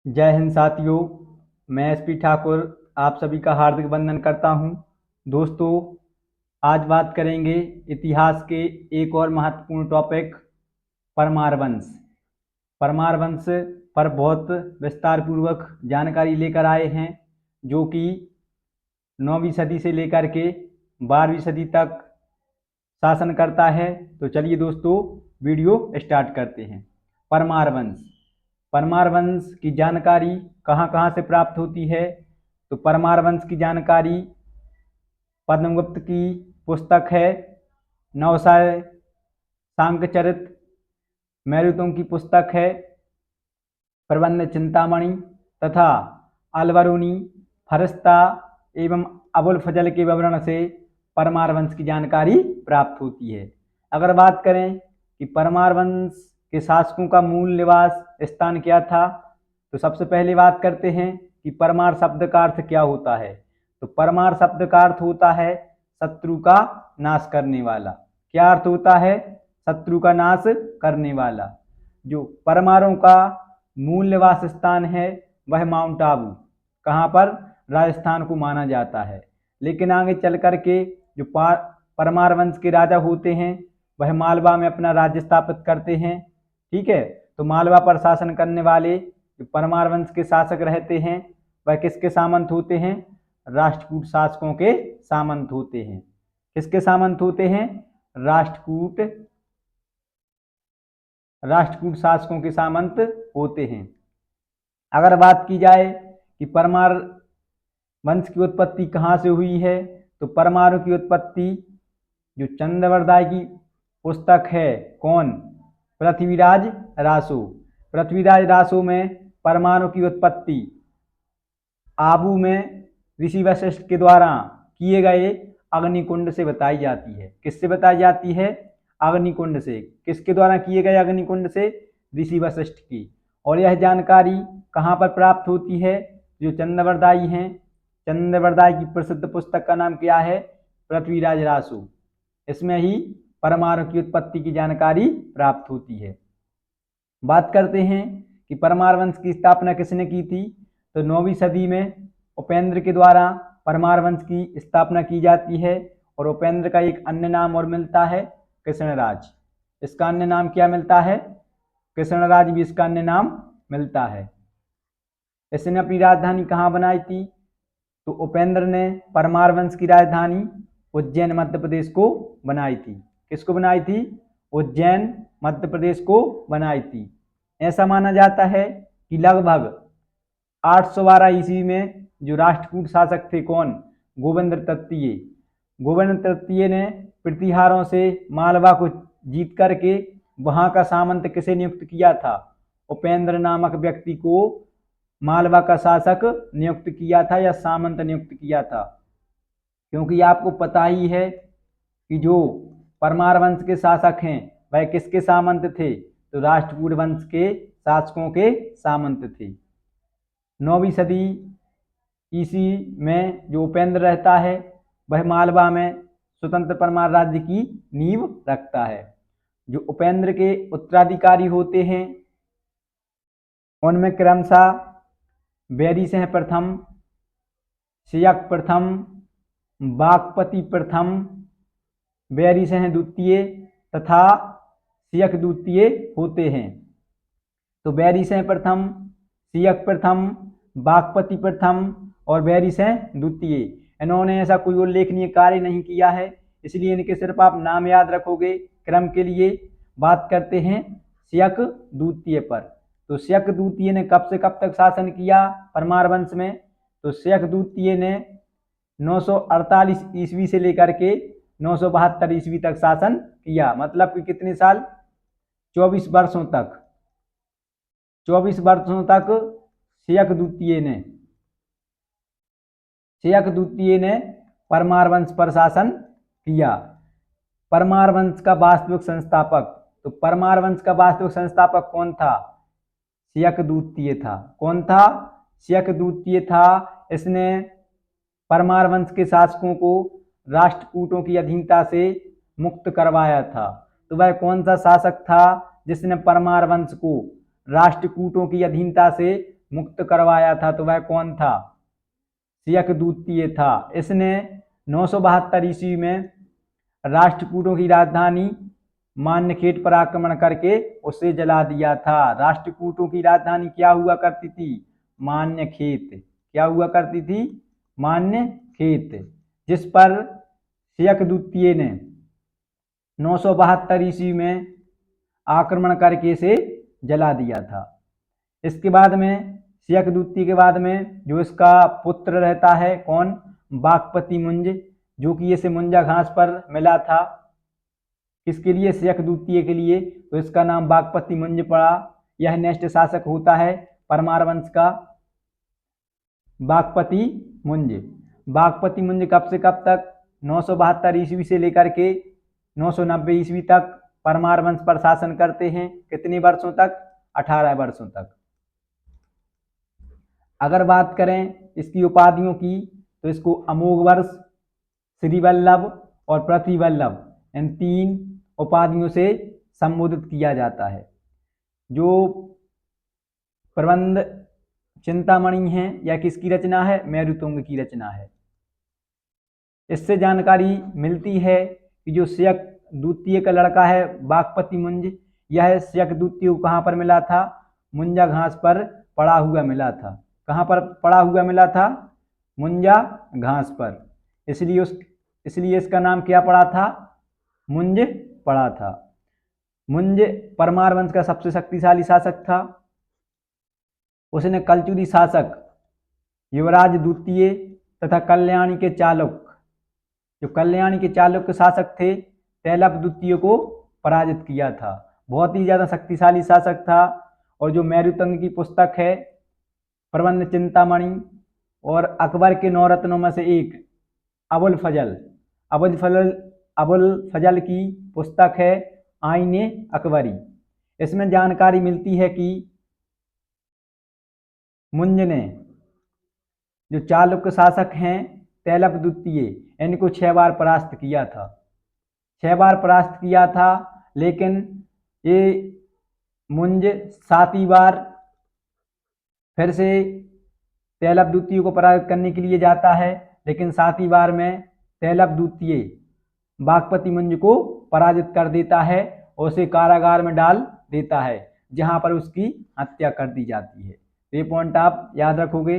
जय हिंद साथियों। मैं एसपी ठाकुर आप सभी का हार्दिक वंदन करता हूं। दोस्तों, आज बात करेंगे इतिहास के एक और महत्वपूर्ण टॉपिक परमार वंश। परमार वंश पर बहुत विस्तार पूर्वक जानकारी लेकर आए हैं, जो कि 9वीं सदी से लेकर के 12वीं सदी तक शासन करता है। तो चलिए दोस्तों, वीडियो स्टार्ट करते हैं। परमार वंश। परमार वंश की जानकारी कहाँ कहाँ से प्राप्त होती है? तो परमार वंश की जानकारी पद्मगुप्त की पुस्तक है नवसाय सांकचरित, मैरुतों की पुस्तक है प्रबंध चिंतामणि तथा अलबरूनी, फरिश्ता एवं अबुल फजल के विवरण से परमार वंश की जानकारी प्राप्त होती है। अगर बात करें कि परमार वंश के शासकों का मूल निवास स्थान क्या था, तो सबसे पहले बात करते हैं कि परमार शब्द का अर्थ क्या होता है। तो परमार शब्द का अर्थ होता है शत्रु का नाश करने वाला। क्या अर्थ होता है? शत्रु का नाश करने वाला। जो परमारों का मूल निवास स्थान है वह माउंट आबू, कहाँ पर? राजस्थान को माना जाता है। लेकिन आगे चल करके जो परमार वंश के राजा होते हैं वह मालवा में अपना राज्य स्थापित करते हैं। ठीक है, तो मालवा पर शासन करने वाले जो परमार वंश के शासक रहते हैं वह किसके सामंत होते हैं? राष्ट्रकूट शासकों के सामंत होते हैं। किसके सामंत होते हैं? राष्ट्रकूट शासकों के सामंत होते हैं। अगर बात की जाए कि परमार वंश की उत्पत्ति कहाँ से हुई है, तो परमारों की उत्पत्ति जो चंद्रवरदाय की पुस्तक है, कौन? पृथ्वीराज रासो। पृथ्वीराज रासो में परमाणु की उत्पत्ति आबू में ऋषि वशिष्ठ के द्वारा किए गए अग्निकुंड से बताई जाती है। किससे बताई जाती है? अग्निकुंड से। किसके द्वारा किए गए अग्निकुंड से? ऋषि वशिष्ठ की। और यह जानकारी कहाँ पर प्राप्त होती है? जो चंद्रवरदायी हैं, चंद्रवरदाय की प्रसिद्ध पुस्तक का नाम क्या है? पृथ्वीराज रासो। इसमें ही परमाणु की उत्पत्ति की जानकारी प्राप्त होती है। बात करते हैं कि परमार वंश की स्थापना किसने की थी, तो 9वीं सदी में उपेंद्र के द्वारा परमार वंश की स्थापना की जाती है। और उपेंद्र का एक अन्य नाम और मिलता है कृष्णराज। इसका अन्य नाम क्या मिलता है? कृष्णराज भी इसका अन्य नाम मिलता है। इसने अपनी राजधानी कहाँ बनाई थी? तो उपेंद्र ने परमार वंश की राजधानी उज्जैन मध्य प्रदेश को बनाई थी। किसको बनाई थी? उज्जैन मध्य प्रदेश को बनाई थी। ऐसा माना जाता है कि लगभग 812 ईस्वी में जो राष्ट्रकूट शासक थे, कौन? गोविंद तृतीय। गोविंद तृतीय ने प्रतिहारों से मालवा को जीत करके वहां का सामंत किसे नियुक्त किया था? उपेंद्र नामक व्यक्ति को मालवा का शासक नियुक्त किया था या सामंत नियुक्त किया था। क्योंकि आपको पता ही है कि जो परमार वंश के शासक हैं वह किसके सामंत थे? तो राष्ट्रकूट वंश के शासकों के सामंत थे। 9वीं सदी ईस्वी में जो उपेंद्र रहता है वह मालवा में स्वतंत्र परमार राज्य की नींव रखता है। जो उपेंद्र के उत्तराधिकारी होते हैं उनमें क्रमशः बैरी सिंह प्रथम, सियक प्रथम, बागपति प्रथम, बैरी सिंह द्वितीय तथा सियक द्वितीय होते हैं। तो बैरी सिंह प्रथम, सियक प्रथम, बागपति प्रथम और बैरी सिंह द्वितीय, इन्होंने ऐसा कोई उल्लेखनीय कार्य नहीं किया है, इसलिए इनके सिर्फ आप नाम याद रखोगे क्रम के लिए। बात करते हैं सियक द्वितीय पर। तो सियक द्वितीय ने कब से कब तक शासन किया परमार वंश में? तो सियक द्वितीय ने 948 ईस्वी से लेकर के 972 ईस्वी तक शासन किया। मतलब कि कितने साल? 24 वर्षों तक। 24 वर्षों तक सियक द्वितीय ने परमार वंश पर शासन किया। परमार वंश का वास्तविक संस्थापक, तो परमार वंश का वास्तविक संस्थापक कौन था? सियक द्वितीय था। कौन था? सियक द्वितीय था। इसने परमार वंश के शासकों को राष्ट्रकूटों की अधीनता से मुक्त करवाया था। तो वह कौन सा शासक था जिसने परमार वंश को राष्ट्रकूटों की अधीनता से मुक्त करवाया था तो वह कौन था? सियक द्वितीय था। इसने 972 ईस्वी में राष्ट्रकूटों की राजधानी मान्यखेट पर आक्रमण करके उसे जला दिया था। राष्ट्रकूटों की राजधानी क्या हुआ करती थी? मान्यखेट। क्या हुआ करती थी? मान्यखेट, जिस पर सियक द्वितीय ने 972 ईस्वी में आक्रमण करके इसे जला दिया था। इसके बाद में सियक द्वितीय के बाद में जो इसका पुत्र रहता है कौन? बागपति मुंज, जो कि इसे मुंजा घास पर मिला था। किसके लिए? सियक द्वितीय के लिए। तो इसका नाम बागपति मुंज पड़ा। यह नेक्स्ट शासक होता है परमार वंश का, बागपति मुंज। बागपति मुंज कब से कब तक? 972 ईस्वी से लेकर के 990 ईस्वी तक परमार वंश पर शासन करते हैं। कितने वर्षों तक? 18 वर्षों तक। अगर बात करें इसकी उपाधियों की तो इसको अमोघ वर्ष, श्रीवल्लभ और पृथ्वीवल्लभ, इन 3 उपाधियों से संबोधित किया जाता है। जो प्रबंध चिंतामणि है यह किसकी रचना है? मेरुतुंग की रचना है। इससे जानकारी मिलती है कि जो सियक द्वितीय का लड़का है बागपति मुंज, यह सियक द्वितीय को कहाँ पर मिला था? मुंजा घास पर पड़ा हुआ मिला था। कहाँ पर पड़ा हुआ मिला था? मुंजा घास पर। इसलिए इसका नाम क्या पड़ा था? मुंज पड़ा था। मुंज परमार वंश का सबसे शक्तिशाली शासक था। उसने कलचुरी शासक युवराज द्वितीय तथा कल्याणी के चालुक्य, जो कल्याणी के चालुक्य शासक थे, तैलप द्वितीय को पराजित किया था। बहुत ही ज्यादा शक्तिशाली शासक था। और जो मेरुतंग की पुस्तक है प्रबंध चिंतामणि और अकबर के 9 रत्नों में से एक अबुल फजल की पुस्तक है आईने अकबरी। इसमें जानकारी मिलती है कि मुंज ने जो चालुक्य शासक हैं तैलप द्वितीय, इनको 6 बार परास्त किया था। 6 बार परास्त किया था, लेकिन ये मुंज 7वीं बार फिर से तैलप द्वितीय को पराजित करने के लिए जाता है, लेकिन 7वीं बार में तैलप द्वितीय बागपति मुंज को पराजित कर देता है और उसे कारागार में डाल देता है, जहां पर उसकी हत्या कर दी जाती है। ये पॉइंट आप याद रखोगे।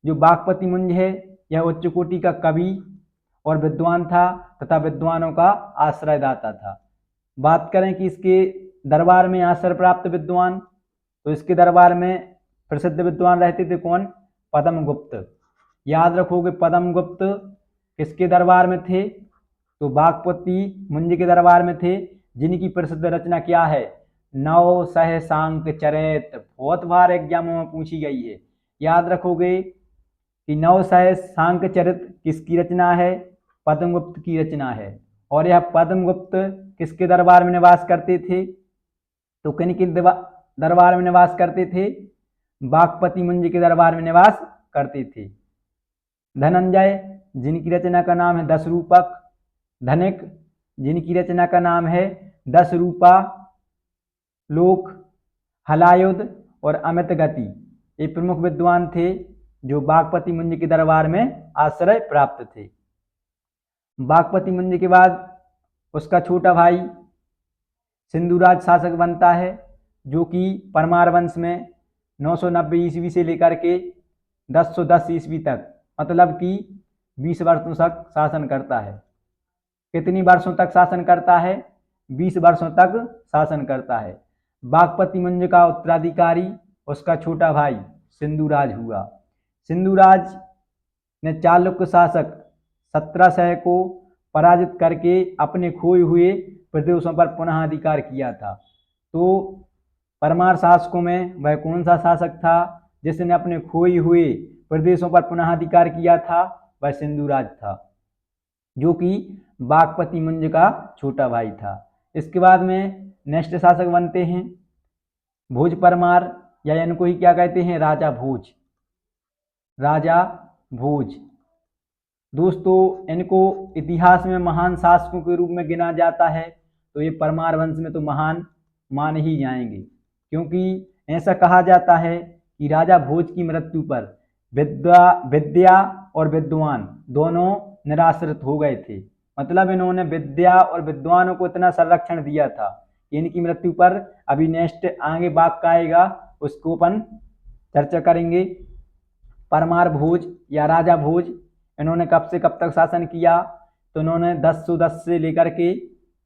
जो बागपति मुंज है यह उच्च कोटि का कवि और विद्वान था तथा विद्वानों का आश्रयदाता था। बात करें कि इसके दरबार में आश्रय प्राप्त विद्वान, तो इसके दरबार में प्रसिद्ध विद्वान रहते थे कौन? पद्मगुप्त। याद रखोगे पद्मगुप्त किसके दरबार में थे? तो बागपति मुंज के दरबार में थे, जिनकी प्रसिद्ध रचना क्या है? नव सह सांक चरित। बहुत बार एग्जामों में पूछी गई है। याद रखोगे कि नव सह सांक चरित किसकी रचना है? पद्मगुप्त की रचना है। और यह पद्मगुप्त किसके दरबार में निवास करते थे? तो किन के दरबार में निवास करते थे? बागपति मुंज के दरबार में निवास करते थे। धनंजय, जिनकी रचना का नाम है 10 रूपक। धनिक, जिनकी रचना का नाम है 10 रूपा लोक। हलायुध और अमित गति, ये प्रमुख विद्वान थे जो बागपति मुंज के दरबार में आश्रय प्राप्त थे। बागपति मुंज के बाद उसका छोटा भाई सिंधुराज शासक बनता है, जो कि परमार वंश में 990 ईस्वी से लेकर के 1010 ईस्वी तक, मतलब कि 20 वर्षों तक शासन करता है। कितनी वर्षों तक शासन करता है? 20 वर्षों तक शासन करता है। बागपति मुंज का उत्तराधिकारी उसका छोटा भाई सिंधुराज हुआ। सिंधुराज ने चालुक्य शासक 1700 को पराजित करके अपने खोए हुए प्रदेशों पर पुनः अधिकार किया था। तो परमार शासकों में वह कौन सा शासक था जिसने अपने खोए हुए प्रदेशों पर पुनः अधिकार किया था? वह सिंधुराज था, जो कि बागपति मुंज का छोटा भाई था। इसके बाद में नेक्स्ट शासक बनते हैं भोज परमार, या इनको ही क्या कहते हैं? राजा भोज। राजा भोज दोस्तों, इनको इतिहास में महान शासकों के रूप में गिना जाता है, तो ये परमार वंश में तो महान मान ही जाएंगे, क्योंकि ऐसा कहा जाता है कि राजा भोज की मृत्यु पर विद्या और विद्वान दोनों निराश्रित हो गए थे। मतलब इन्होंने विद्या और विद्वानों को इतना संरक्षण दिया था कि इनकी मृत्यु पर अभी नेक्स्ट आगे वाक्य आएगा, उसको अपन चर्चा करेंगे। परमार भोज या राजा भोज इन्होंने कब से कब तक शासन किया? तो इन्होंने 1010 से लेकर के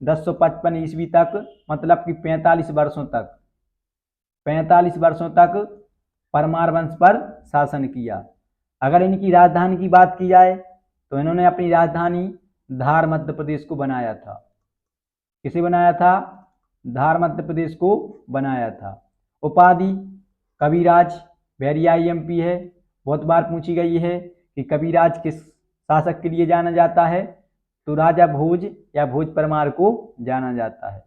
1055 ईस्वी तक, मतलब कि 45 वर्षों तक परमार वंश पर शासन किया। अगर इनकी राजधानी की बात की जाए तो इन्होंने अपनी राजधानी धार मध्य प्रदेश को बनाया था। किसे बनाया था? धार मध्य प्रदेश को बनाया था। उपाधि कविराज, वेरी IMP है, बहुत बार पूछी गई है कि कविराज किस शासक के लिए जाना जाता है? तो राजा भोज या भोज परमार को जाना जाता है।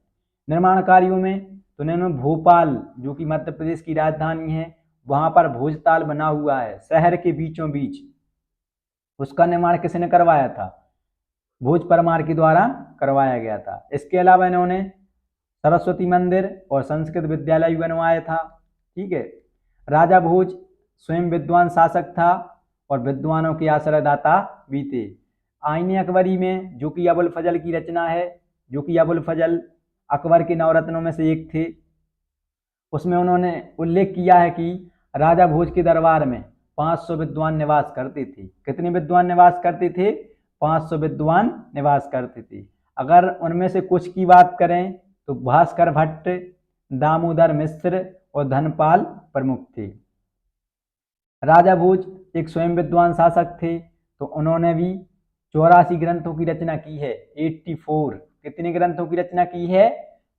निर्माण कार्यों में तो इन्होंने भोपाल, जो कि मध्य प्रदेश की राजधानी है, वहां पर भोजताल बना हुआ है शहर के बीचों बीच, उसका निर्माण किसने करवाया था? भोज परमार के द्वारा करवाया गया था। इसके अलावा इन्होंने सरस्वती मंदिर और संस्कृत विद्यालय भी बनवाया था। ठीक है। राजा भोज स्वयं विद्वान शासक था और विद्वानों के आश्रयदाता भी थे। आईने अकबरी में, जो कि अबुल फजल की रचना है, जो कि अबुल फजल अकबर के नवरत्नों में से एक थे, उसमें उन्होंने उल्लेख किया है कि राजा भोज के दरबार में 500 विद्वान निवास करते थे। कितने विद्वान निवास करते थे? 500 विद्वान निवास करते थे। अगर उनमें से कुछ की बात करें तो भास्कर भट्ट, दामोदर मिश्र और धनपाल प्रमुख थे। राजा भोज एक स्वयं विद्वान शासक थे, तो उन्होंने भी 84 ग्रंथों की रचना की है। 84, कितने ग्रंथों की रचना की है?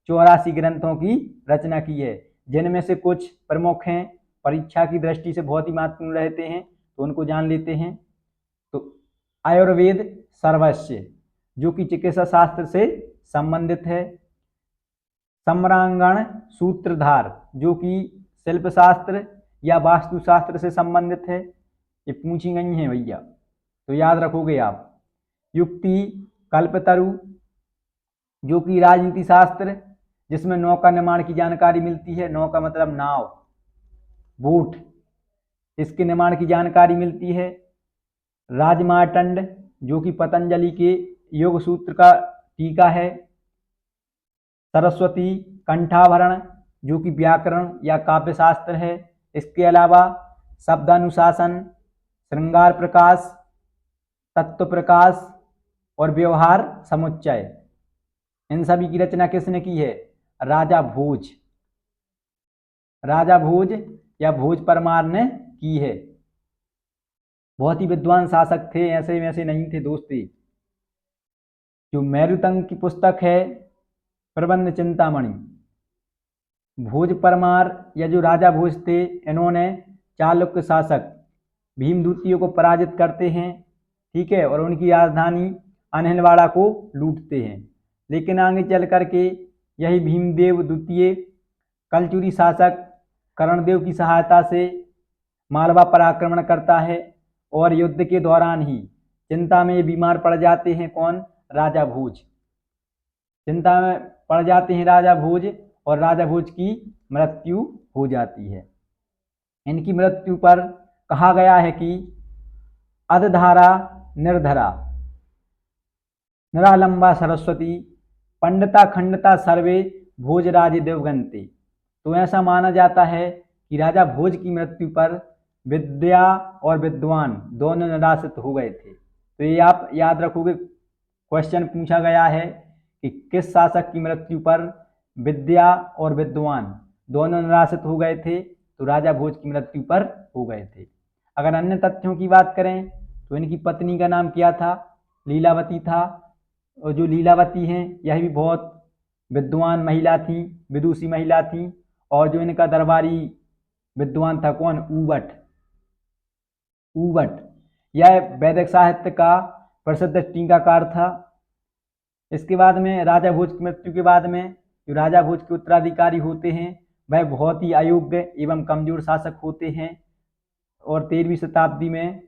84 ग्रंथों की रचना की है, जिनमें से कुछ प्रमुख हैं, परीक्षा की दृष्टि से बहुत ही महत्वपूर्ण रहते हैं, तो उनको जान लेते हैं। तो आयुर्वेद सर्वस्व, जो कि चिकित्सा शास्त्र से संबंधित है। सम्रांगण सूत्रधार, जो कि शिल्प शास्त्र या वास्तुशास्त्र से संबंधित है। ये पूछी गई हैं भैया, तो याद रखोगे आप। युक्ति कल्पतरु, जो कि राजनीति शास्त्र, जिसमें नौका निर्माण की जानकारी मिलती है। नौका मतलब नाव, बोट, इसके निर्माण की जानकारी मिलती है। राजमार्तंड, जो कि पतंजलि के योग सूत्र का टीका है। सरस्वती कंठाभरण, जो कि व्याकरण या काव्य शास्त्र है। इसके अलावा शब्दानुशासन, श्रृंगार प्रकाश, तत्व प्रकाश और व्यवहार समुच्चय, इन सभी की रचना किसने की है? राजा भोज। राजा भोज या भोज परमार ने की है। बहुत ही विद्वान शासक थे, ऐसे वैसे नहीं थे दोस्ती। जो मेरुतंग की पुस्तक है प्रबंध चिंतामणि, भोज परमार या जो राजा भोज थे, इन्होंने चालुक्य शासक भीमद्वितीय को पराजित करते हैं। ठीक है। और उनकी राजधानी अनहिलवाड़ा को लूटते हैं। लेकिन आगे चल करके यही भीमदेव द्वितीय कलचुरी शासक कर्णदेव की सहायता से मालवा पर आक्रमण करता है, और युद्ध के दौरान ही चिंता में बीमार पड़ जाते हैं। कौन? राजा भोज। चिंता में पड़ जाते हैं राजा भोज, और राजा भोज की मृत्यु हो जाती है। इनकी मृत्यु पर कहा गया है कि अधधारा निर्धरा निरालंबा सरस्वती पंडिता खंडता सर्वे भोजराज देवगंते। तो ऐसा माना जाता है कि राजा भोज की मृत्यु पर विद्या और विद्वान दोनों निराश्रित हो गए थे। तो ये आप याद रखोगे, क्वेश्चन पूछा गया है कि किस शासक की मृत्यु पर विद्या और विद्वान दोनों निराश्रित हो गए थे? तो राजा भोज की मृत्यु पर हो गए थे। अगर अन्य तथ्यों की बात करें तो इनकी पत्नी का नाम क्या था? लीलावती था। और जो लीलावती हैं, यह भी बहुत विद्वान महिला थी, विदुषी महिला थी। और जो इनका दरबारी विद्वान था, कौन? ऊबट। ऊबट यह वैदिक साहित्य का प्रसिद्ध टीकाकार था। इसके बाद में राजा भोज की मृत्यु के बाद में जो राजा भोज के उत्तराधिकारी होते हैं, वह बहुत ही अयोग्य एवं कमजोर शासक होते हैं। और 13वीं शताब्दी में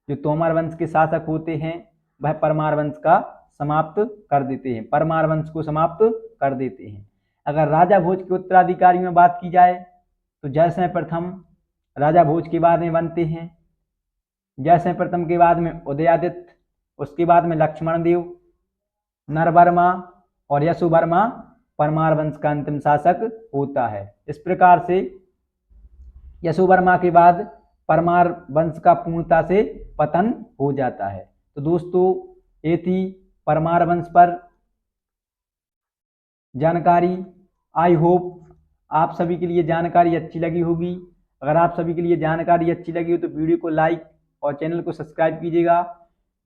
जो तोमर वंश के शासक होते हैं, वह परमार वंश का समाप्त कर देते हैं, परमार वंश को समाप्त कर देते हैं। अगर राजा भोज के उत्तराधिकारी में बात की जाए तो जयसिंह प्रथम राजा भोज के बाद में बनते हैं। जयसिंह प्रथम के बाद में उदयादित्य, उसके बाद में लक्ष्मण देव, नरवर्मा और यशोवर्मा परमार वंश का अंतिम शासक होता है। इस प्रकार से यशोवर्मा के बाद परमार वंश का पूर्णता से पतन हो जाता है। तो दोस्तों, ये थी परमार वंश पर जानकारी। आई होप आप सभी के लिए जानकारी अच्छी लगी होगी। अगर आप सभी के लिए जानकारी अच्छी लगी हो तो वीडियो को लाइक और चैनल को सब्सक्राइब कीजिएगा।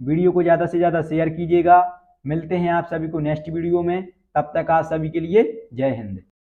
वीडियो को ज़्यादा से ज़्यादा शेयर कीजिएगा। मिलते हैं आप सभी को नेक्स्ट वीडियो में। तब तक आप सभी के लिए जय हिंद।